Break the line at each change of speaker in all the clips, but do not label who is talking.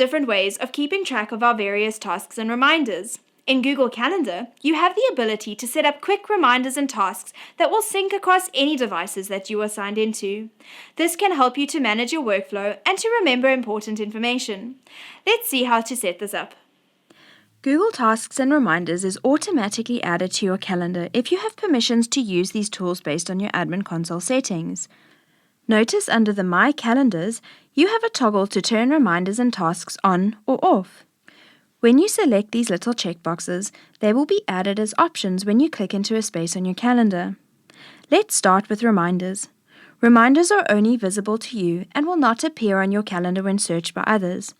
different ways of keeping track of our various tasks and reminders. In Google Calendar, you have the ability to set up quick reminders and tasks that will sync across any devices that you are signed into. This can help you to manage your workflow and to remember important information. Let's see how to set this up.
Google Tasks and Reminders is automatically added to your calendar if you have permissions to use these tools based on your Admin Console settings. Notice under the My Calendars, you have a toggle to turn reminders and tasks on or off. When you select these little checkboxes, they will be added as options when you click into a space on your calendar. Let's start with reminders. Reminders are only visible to you and will not appear on your calendar when searched by others.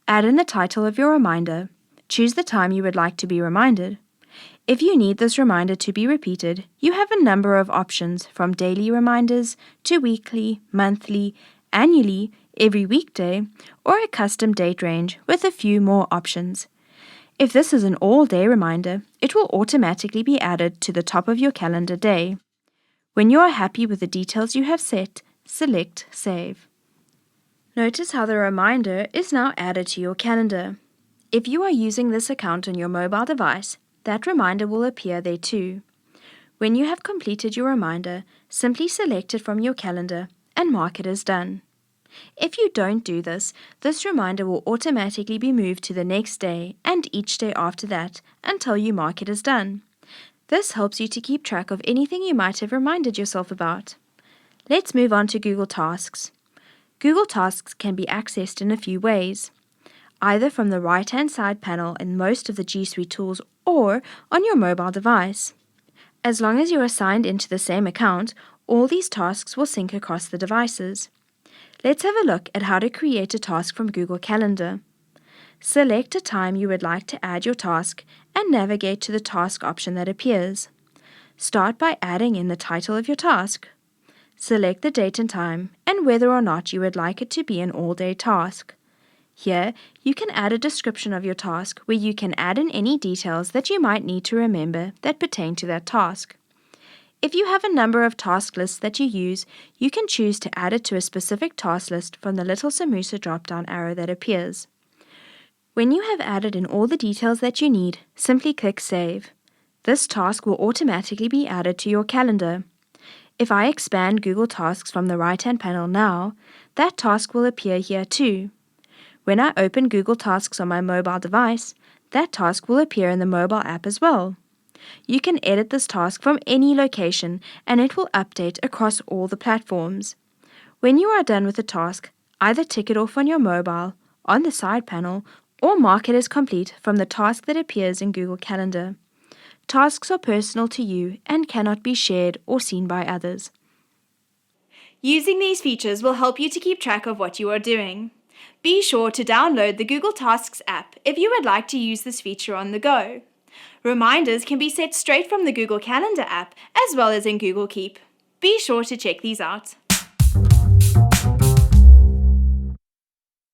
Add in the title of your reminder. Choose the time you would like to be reminded. If you need this reminder to be repeated, you have a number of options from daily reminders to weekly, monthly, annually, every weekday, or a custom date range with a few more options. If this is an all-day reminder, it will automatically be added to the top of your calendar day. When you are happy with the details you have set, select Save. Notice how the reminder is now added to your calendar. If you are using this account on your mobile device, that reminder will appear there too. When you have completed your reminder, simply select it from your calendar and mark it as done. If you don't do this, this reminder will automatically be moved to the next day and each day after that until you mark it as done. This helps you to keep track of anything you might have reminded yourself about. Let's move on to Google Tasks. Google Tasks can be accessed in a few ways, either from the right-hand side panel in most of the G Suite tools or on your mobile device. As long as you are signed into the same account, all these tasks will sync across the devices. Let's have a look at how to create a task from Google Calendar. Select a time you would like to add your task and navigate to the task option that appears. Start by adding in the title of your task. Select the date and time and whether or not you would like it to be an all-day task. Here, you can add a description of your task where you can add in any details that you might need to remember that pertain to that task. If you have a number of task lists that you use, you can choose to add it to a specific task list from the little Samusa drop-down arrow that appears. When you have added in all the details that you need, simply click Save. This task will automatically be added to your calendar. If I expand Google Tasks from the right-hand panel now, that task will appear here too. When I open Google Tasks on my mobile device, that task will appear in the mobile app as well. You can edit this task from any location and it will update across all the platforms. When you are done with the task, either tick it off on your mobile, on the side panel, or mark it as complete from the task that appears in Google Calendar. Tasks are personal to you and cannot be shared or seen by others.
Using these features will help you to keep track of what you are doing. Be sure to download the Google Tasks app if you would like to use this feature on the go. Reminders can be set straight from the Google Calendar app as well as in Google Keep. Be sure to check these out.